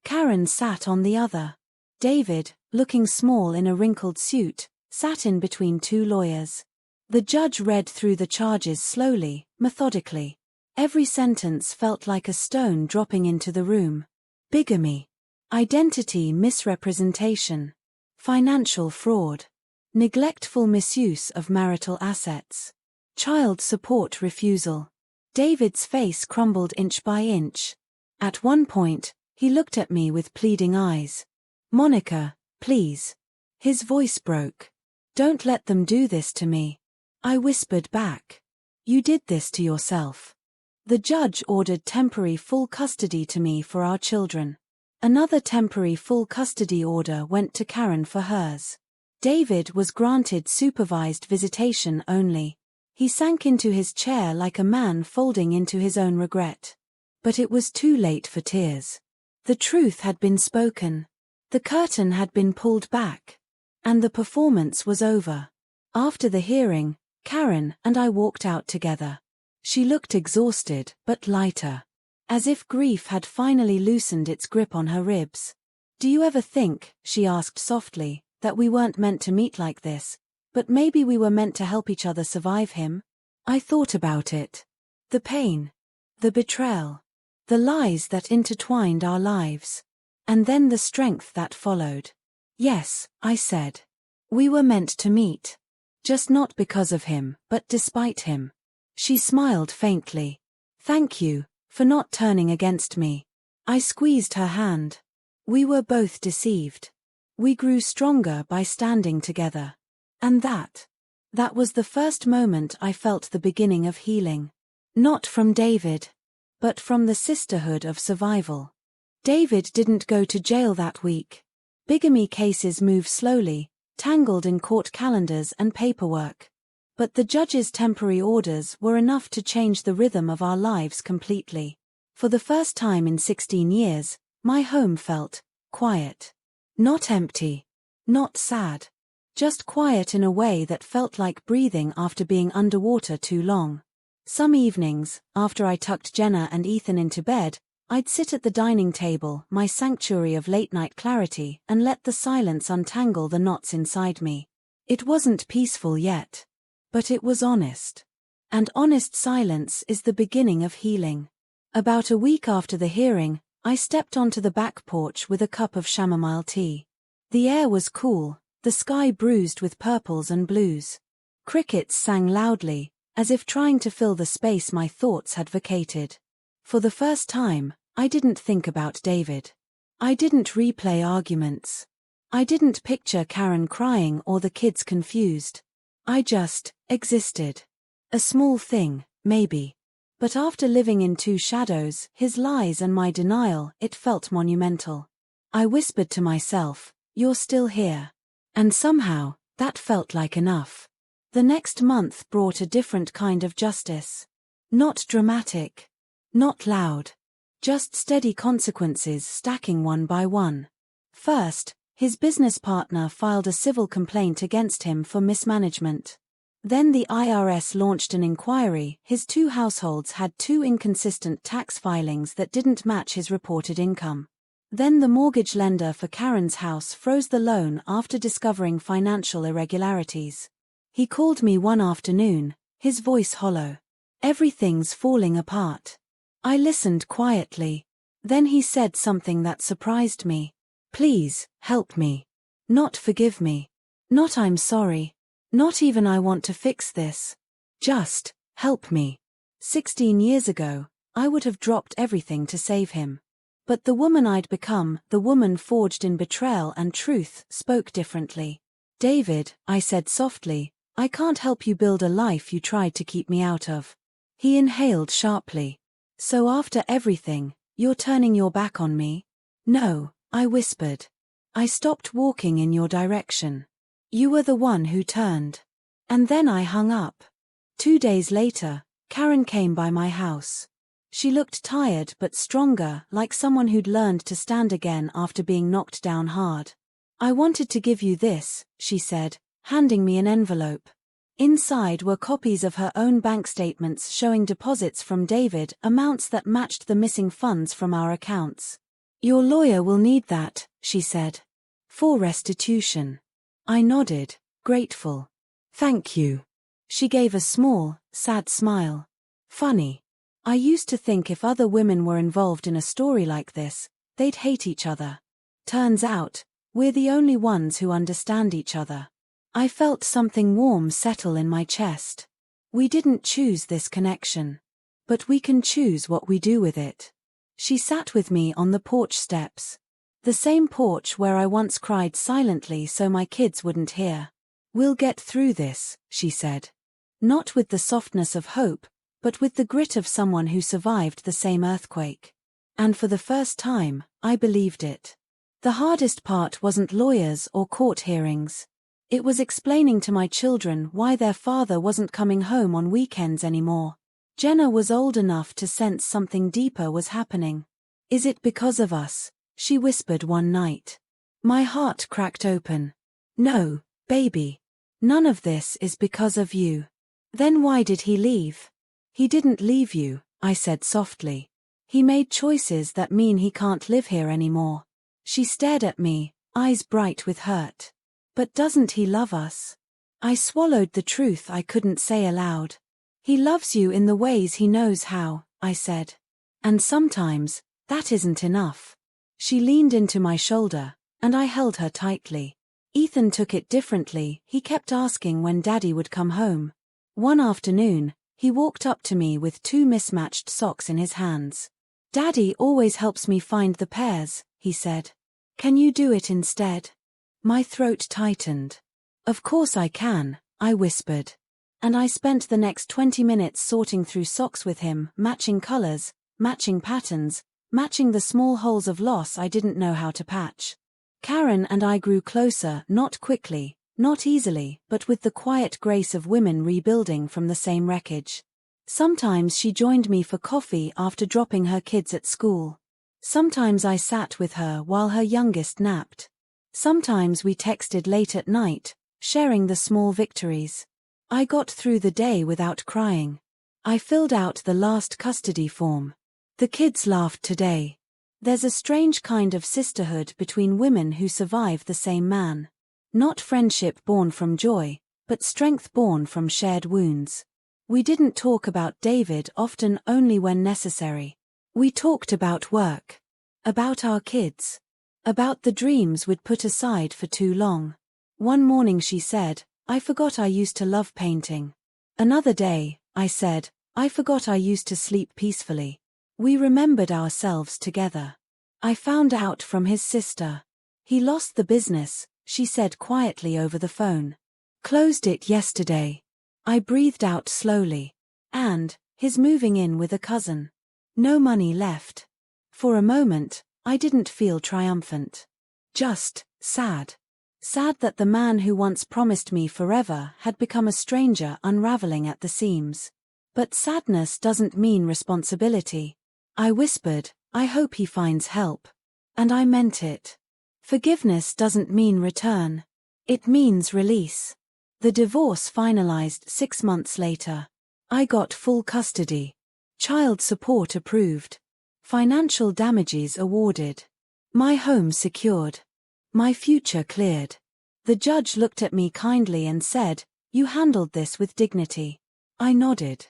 Karen sat on the other. David, looking small in a wrinkled suit, sat in between two lawyers. The judge read through the charges slowly, methodically. Every sentence felt like a stone dropping into the room. Bigamy. Identity misrepresentation. Financial fraud. Neglectful misuse of marital assets. Child support refusal. David's face crumbled inch by inch. At one point, he looked at me with pleading eyes. "Monica, please." His voice broke. "Don't let them do this to me." I whispered back. "You did this to yourself." The judge ordered temporary full custody to me for our children. Another temporary full custody order went to Karen for hers. David was granted supervised visitation only. He sank into his chair like a man folding into his own regret. But it was too late for tears. The truth had been spoken. The curtain had been pulled back. And the performance was over. After the hearing, Karen and I walked out together. She looked exhausted, but lighter. As if grief had finally loosened its grip on her ribs. "Do you ever think," she asked softly, "that we weren't meant to meet like this, but maybe we were meant to help each other survive him?" I thought about it. The pain. The betrayal. The lies that intertwined our lives. And then the strength that followed. "Yes," I said. "We were meant to meet. Just not because of him, but despite him." She smiled faintly. "Thank you for not turning against me." I squeezed her hand. We were both deceived. We grew stronger by standing together. And that was the first moment I felt the beginning of healing. Not from David, but from the sisterhood of survival. David didn't go to jail that week. Bigamy cases move slowly, tangled in court calendars and paperwork. But the judge's temporary orders were enough to change the rhythm of our lives completely. For the first time in 16 years, my home felt quiet. Not empty. Not sad. Just quiet in a way that felt like breathing after being underwater too long. Some evenings, after I tucked Jenna and Ethan into bed, I'd sit at the dining table, my sanctuary of late-night clarity, and let the silence untangle the knots inside me. It wasn't peaceful yet. But it was honest. And honest silence is the beginning of healing. About a week after the hearing, I stepped onto the back porch with a cup of chamomile tea. The air was cool, the sky bruised with purples and blues. Crickets sang loudly, as if trying to fill the space my thoughts had vacated. For the first time, I didn't think about David. I didn't replay arguments. I didn't picture Karen crying or the kids confused. I just existed. A small thing, maybe. But after living in two shadows, his lies and my denial, it felt monumental. I whispered to myself, "You're still here." And somehow, that felt like enough. The next month brought a different kind of justice. Not dramatic. Not loud. Just steady consequences stacking one by one. First, his business partner filed a civil complaint against him for mismanagement. Then the IRS launched an inquiry. His two households had two inconsistent tax filings that didn't match his reported income. Then the mortgage lender for Karen's house froze the loan after discovering financial irregularities. He called me one afternoon, his voice hollow. "Everything's falling apart." I listened quietly. Then he said something that surprised me. "Please, help me. Not forgive me. Not I'm sorry. Not even I want to fix this. Just, help me." 16 years ago, I would have dropped everything to save him. But the woman I'd become, the woman forged in betrayal and truth, spoke differently. "David," I said softly, "I can't help you build a life you tried to keep me out of." He inhaled sharply. "So after everything, you're turning your back on me?" "No," I whispered. "I stopped walking in your direction. You were the one who turned." And then I hung up. 2 days later, Karen came by my house. She looked tired but stronger, like someone who'd learned to stand again after being knocked down hard. "I wanted to give you this," she said, handing me an envelope. Inside were copies of her own bank statements showing deposits from David, amounts that matched the missing funds from our accounts. "Your lawyer will need that," she said. "For restitution." I nodded, grateful. "Thank you." She gave a small, sad smile. Funny. I used to think if other women were involved in a story like this, they'd hate each other. Turns out, we're the only ones who understand each other. I felt something warm settle in my chest. We didn't choose this connection. But we can choose what we do with it. She sat with me on the porch steps. The same porch where I once cried silently so my kids wouldn't hear. "We'll get through this," she said. Not with the softness of hope, but with the grit of someone who survived the same earthquake. And for the first time, I believed it. The hardest part wasn't lawyers or court hearings. It was explaining to my children why their father wasn't coming home on weekends anymore. Jenna was old enough to sense something deeper was happening. "Is it because of us?" she whispered one night. My heart cracked open. "No, baby. None of this is because of you." "Then why did he leave?" "He didn't leave you," I said softly. "He made choices that mean he can't live here anymore." She stared at me, eyes bright with hurt. "But doesn't he love us?" I swallowed the truth I couldn't say aloud. "He loves you in the ways he knows how," I said. "And sometimes, that isn't enough." She leaned into my shoulder, and I held her tightly. Ethan took it differently. He kept asking when Daddy would come home. One afternoon, he walked up to me with 2 mismatched socks in his hands. "Daddy always helps me find the pairs," he said. "Can you do it instead?" My throat tightened. "Of course I can," I whispered. And I spent the next 20 minutes sorting through socks with him, matching colors, matching patterns, matching the small holes of loss I didn't know how to patch. Karen and I grew closer, not quickly, not easily, but with the quiet grace of women rebuilding from the same wreckage. Sometimes she joined me for coffee after dropping her kids at school. Sometimes I sat with her while her youngest napped. Sometimes we texted late at night, sharing the small victories. I got through the day without crying. I filled out the last custody form. The kids laughed today. There's a strange kind of sisterhood between women who survive the same man. Not friendship born from joy, but strength born from shared wounds. We didn't talk about David, often only when necessary. We talked about work. About our kids. About the dreams we'd put aside for too long. One morning she said, "I forgot I used to love painting." Another day, I said, "I forgot I used to sleep peacefully." We remembered ourselves together. I found out from his sister. "He lost the business," she said quietly over the phone. "Closed it yesterday." I breathed out slowly. "And, he's moving in with a cousin. No money left." For a moment, I didn't feel triumphant. Just sad. Sad that the man who once promised me forever had become a stranger unraveling at the seams. But sadness doesn't mean responsibility. I whispered, "I hope he finds help." And I meant it. Forgiveness doesn't mean return. It means release. The divorce finalized 6 months later. I got full custody. Child support approved. Financial damages awarded. My home secured. My future cleared. The judge looked at me kindly and said, "You handled this with dignity." I nodded.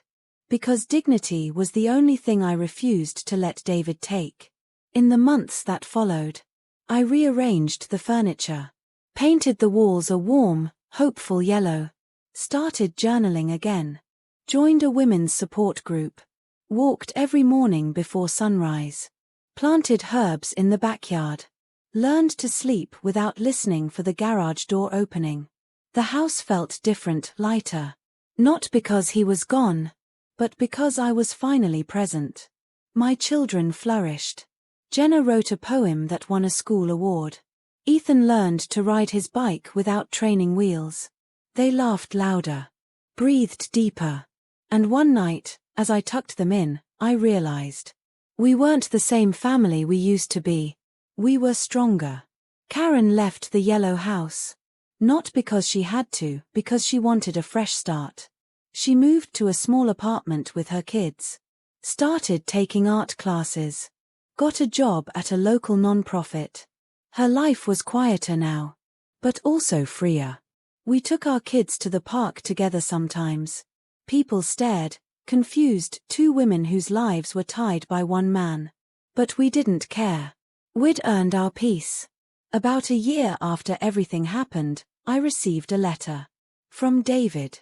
Because dignity was the only thing I refused to let David take. In the months that followed, I rearranged the furniture. Painted the walls a warm, hopeful yellow. Started journaling again. Joined a women's support group. Walked every morning before sunrise. Planted herbs in the backyard. Learned to sleep without listening for the garage door opening. The house felt different, lighter. Not because he was gone, but because I was finally present. My children flourished. Jenna wrote a poem that won a school award. Ethan learned to ride his bike without training wheels. They laughed louder. Breathed deeper. And one night, as I tucked them in, I realized. We weren't the same family we used to be. We were stronger. Karen left the yellow house. Not because she had to, because she wanted a fresh start. She moved to a small apartment with her kids. Started taking art classes. Got a job at a local non-profit. Her life was quieter now. But also freer. We took our kids to the park together sometimes. People stared, confused, two women whose lives were tied by one man. But we didn't care. We'd earned our peace. About a year after everything happened, I received a letter. From David.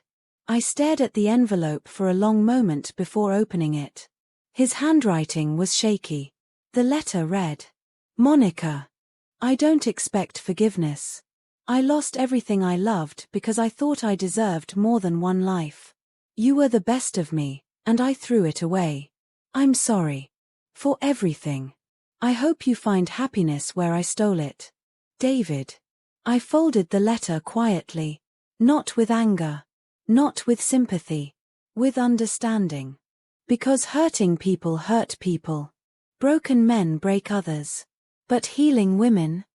I stared at the envelope for a long moment before opening it. His handwriting was shaky. The letter read, "Monica, I don't expect forgiveness. I lost everything I loved because I thought I deserved more than one life. You were the best of me, and I threw it away. I'm sorry. For everything. I hope you find happiness where I stole it. David." I folded the letter quietly. Not with anger. Not with sympathy. With understanding. Because hurting people hurt people. Broken men break others. But healing women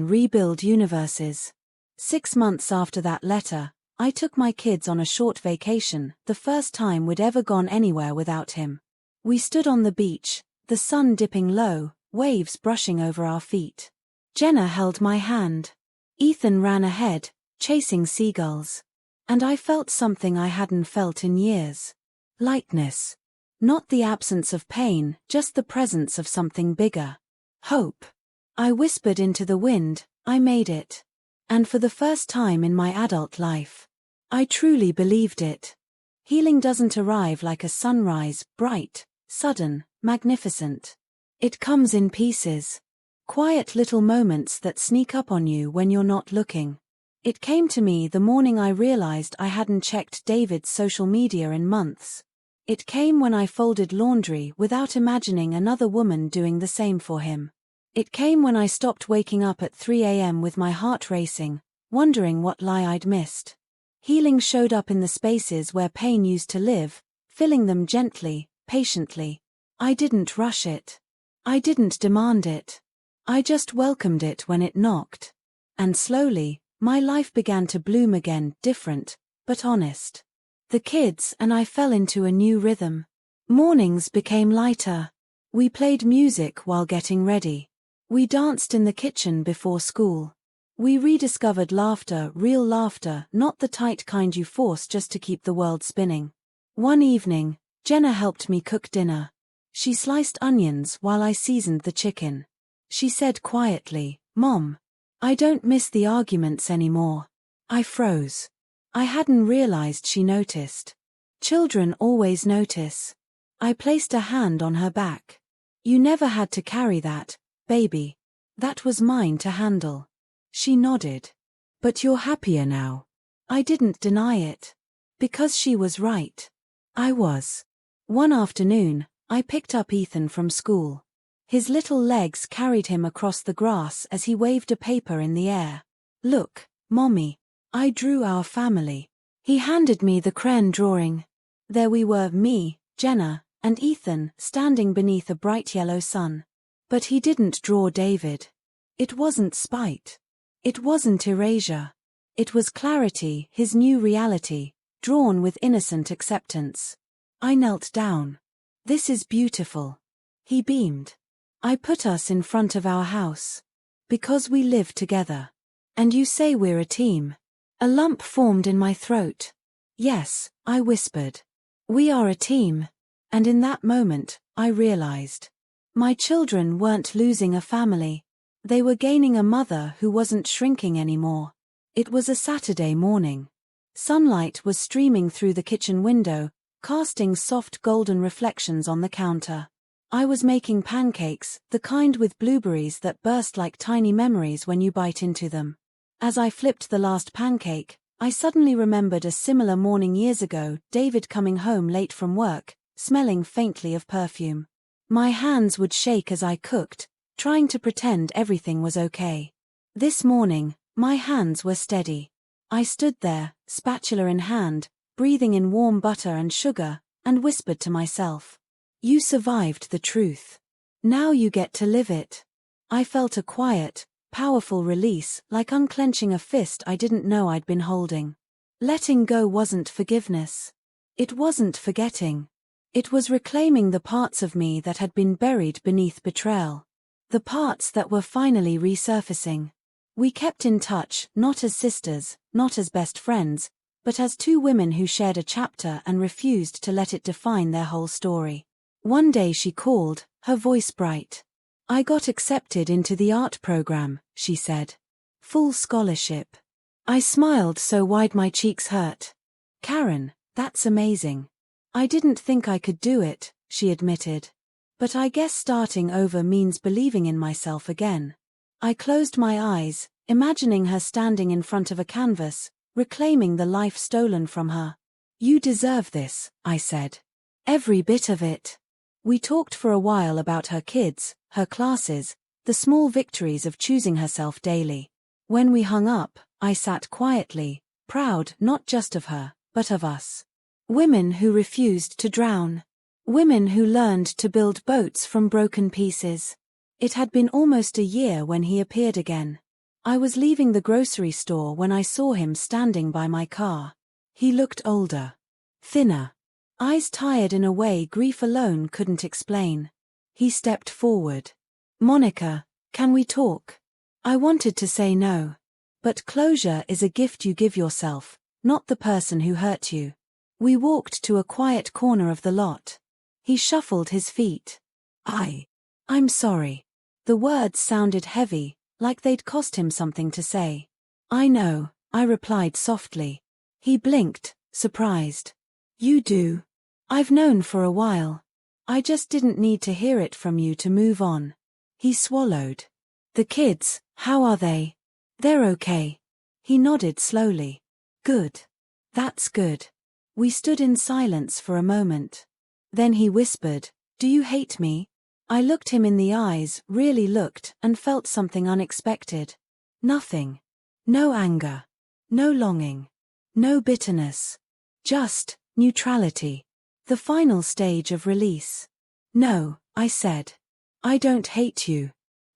rebuild universes. 6 months after that letter, I took my kids on a short vacation, the first time we'd ever gone anywhere without him. We stood on the beach, the sun dipping low, waves brushing over our feet. Jenna held my hand. Ethan ran ahead, chasing seagulls. And I felt something I hadn't felt in years. Lightness. Not the absence of pain, just the presence of something bigger. Hope. I whispered into the wind, I made it. And for the first time in my adult life, I truly believed it. Healing doesn't arrive like a sunrise, bright, sudden, magnificent. It comes in pieces. Quiet little moments that sneak up on you when you're not looking. It came to me the morning I realized I hadn't checked David's social media in months. It came when I folded laundry without imagining another woman doing the same for him. It came when I stopped waking up at 3 a.m. with my heart racing, wondering what lie I'd missed. Healing showed up in the spaces where pain used to live, filling them gently, patiently. I didn't rush it. I didn't demand it. I just welcomed it when it knocked. And slowly, my life began to bloom again, different, but honest. The kids and I fell into a new rhythm. Mornings became lighter. We played music while getting ready. We danced in the kitchen before school. We rediscovered laughter, real laughter, not the tight kind you force just to keep the world spinning. One evening, Jenna helped me cook dinner. She sliced onions while I seasoned the chicken. She said quietly, "Mom, I don't miss the arguments anymore." I froze. I hadn't realized she noticed. Children always notice. I placed a hand on her back. "You never had to carry that, baby. That was mine to handle." She nodded. "But you're happier now." I didn't deny it. Because she was right. I was. One afternoon, I picked up Ethan from school. His little legs carried him across the grass as he waved a paper in the air. "Look, Mommy. I drew our family." He handed me the crayon drawing. There we were, me, Jenna, and Ethan, standing beneath a bright yellow sun. But he didn't draw David. It wasn't spite. It wasn't erasure. It was clarity, his new reality, drawn with innocent acceptance. I knelt down. "This is beautiful." He beamed. "I put us in front of our house. Because we live together. And you say we're a team." A lump formed in my throat. "Yes," I whispered. "We are a team." And in that moment, I realized. My children weren't losing a family. They were gaining a mother who wasn't shrinking anymore. It was a Saturday morning. Sunlight was streaming through the kitchen window, casting soft golden reflections on the counter. I was making pancakes, the kind with blueberries that burst like tiny memories when you bite into them. As I flipped the last pancake, I suddenly remembered a similar morning years ago, David coming home late from work, smelling faintly of perfume. My hands would shake as I cooked, trying to pretend everything was okay. This morning, my hands were steady. I stood there, spatula in hand, breathing in warm butter and sugar, and whispered to myself. "You survived the truth. Now you get to live it." I felt a quiet, powerful release, like unclenching a fist I didn't know I'd been holding. Letting go wasn't forgiveness. It wasn't forgetting. It was reclaiming the parts of me that had been buried beneath betrayal. The parts that were finally resurfacing. We kept in touch, not as sisters, not as best friends, but as two women who shared a chapter and refused to let it define their whole story. One day she called, her voice bright. "I got accepted into the art program," she said. "Full scholarship." I smiled so wide my cheeks hurt. "Karen, that's amazing. I didn't think I could do it," she admitted. "But I guess starting over means believing in myself again." I closed my eyes, imagining her standing in front of a canvas, reclaiming the life stolen from her. "You deserve this," I said. "Every bit of it." We talked for a while about her kids, her classes, the small victories of choosing herself daily. When we hung up, I sat quietly, proud not just of her, but of us. Women who refused to drown. Women who learned to build boats from broken pieces. It had been almost a year when he appeared again. I was leaving the grocery store when I saw him standing by my car. He looked older. Thinner. Eyes tired in a way grief alone couldn't explain. He stepped forward. "Monica, can we talk?" I wanted to say no. But closure is a gift you give yourself, not the person who hurt you. We walked to a quiet corner of the lot. He shuffled his feet. I'm sorry." The words sounded heavy, like they'd cost him something to say. "I know," I replied softly. He blinked, surprised. "You do? I've known for a while. I just didn't need to hear it from you to move on." He swallowed. "The kids, how are they?" "They're okay." He nodded slowly. "Good. That's good." We stood in silence for a moment. Then he whispered, "Do you hate me?" I looked him in the eyes, really looked, and felt something unexpected. Nothing. No anger. No longing. No bitterness. Just neutrality. The final stage of release. "No," I said. "I don't hate you.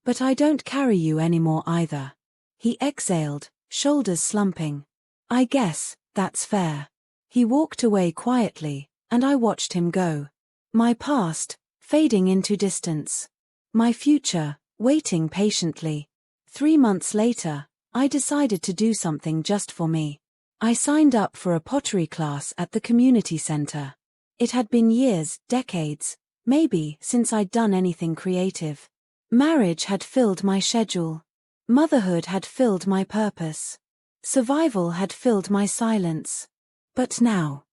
But I don't carry you anymore either." He exhaled, shoulders slumping. "I guess that's fair." He walked away quietly, and I watched him go. My past, fading into distance. My future, waiting patiently. 3 months later, I decided to do something just for me. I signed up for a pottery class at the community center. It had been years, decades, maybe, since I'd done anything creative. Marriage had filled my schedule. Motherhood had filled my purpose. Survival had filled my silence. But now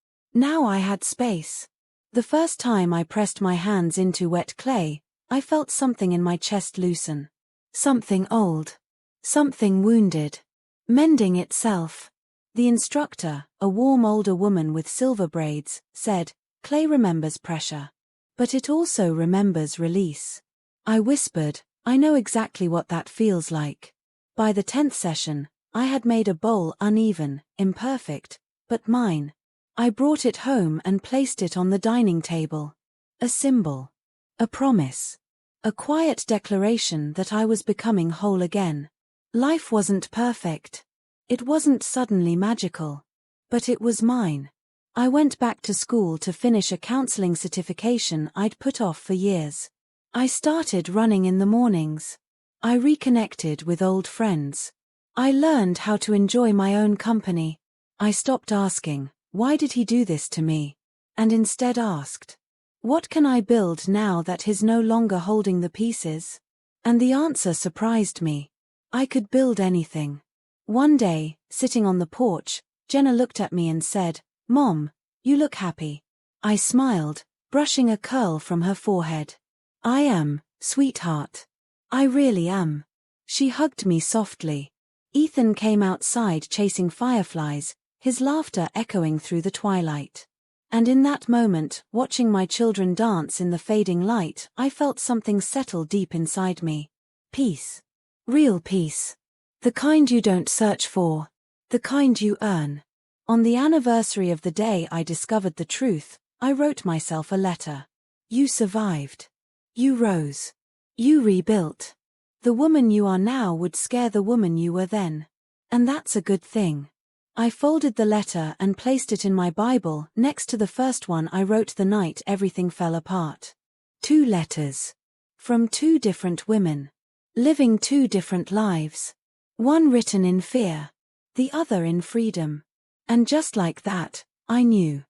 I had space. The first time I pressed my hands into wet clay, I felt something in my chest loosen. Something old. Something wounded. Mending itself. The instructor, a warm older woman with silver braids, said, "Clay remembers pressure. But it also remembers release." I whispered, "I know exactly what that feels like." By the 10th session, I had made a bowl uneven, imperfect, but mine. I brought it home and placed it on the dining table. A symbol. A promise. A quiet declaration that I was becoming whole again. Life wasn't perfect. It wasn't suddenly magical. But it was mine. I went back to school to finish a counseling certification I'd put off for years. I started running in the mornings. I reconnected with old friends. I learned how to enjoy my own company. I stopped asking, "Why did he do this to me?" and instead asked, "What can I build now that he's no longer holding the pieces?" And the answer surprised me. I could build anything. One day, sitting on the porch, Jenna looked at me and said, "Mom, you look happy." I smiled, brushing a curl from her forehead. "I am, sweetheart. I really am." She hugged me softly. Ethan came outside chasing fireflies, his laughter echoing through the twilight. And in that moment, watching my children dance in the fading light, I felt something settle deep inside me. Peace. Real peace. The kind you don't search for. The kind you earn. On the anniversary of the day I discovered the truth, I wrote myself a letter. You survived. You rose. You rebuilt. The woman you are now would scare the woman you were then. And that's a good thing. I folded the letter and placed it in my Bible next to the first one I wrote the night everything fell apart. 2 letters. From 2 different women. Living 2 different lives. One written in fear. The other in freedom. And just like that, I knew.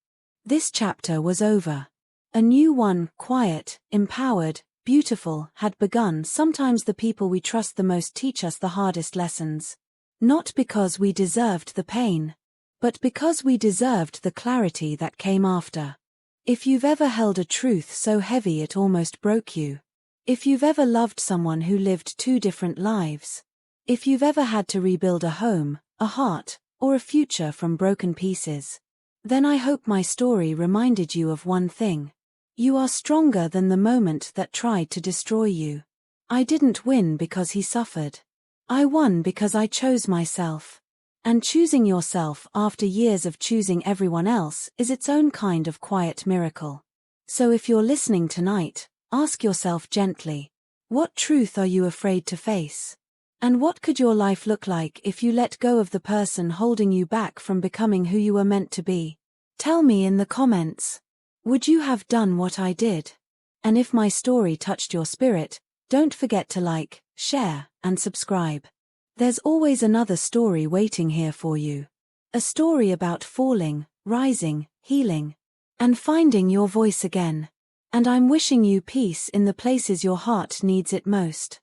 This chapter was over. A new one, quiet, empowered, beautiful, had begun. Sometimes the people we trust the most teach us the hardest lessons. Not because we deserved the pain, but because we deserved the clarity that came after. If you've ever held a truth so heavy it almost broke you. If you've ever loved someone who lived 2 different lives. If you've ever had to rebuild a home, a heart, or a future from broken pieces. Then I hope my story reminded you of one thing. You are stronger than the moment that tried to destroy you. I didn't win because he suffered. I won because I chose myself. And choosing yourself after years of choosing everyone else is its own kind of quiet miracle. So if you're listening tonight, ask yourself gently, what truth are you afraid to face? And what could your life look like if you let go of the person holding you back from becoming who you were meant to be? Tell me in the comments. Would you have done what I did? And if my story touched your spirit, don't forget to like, share, and subscribe. There's always another story waiting here for you. A story about falling, rising, healing, and finding your voice again. And I'm wishing you peace in the places your heart needs it most.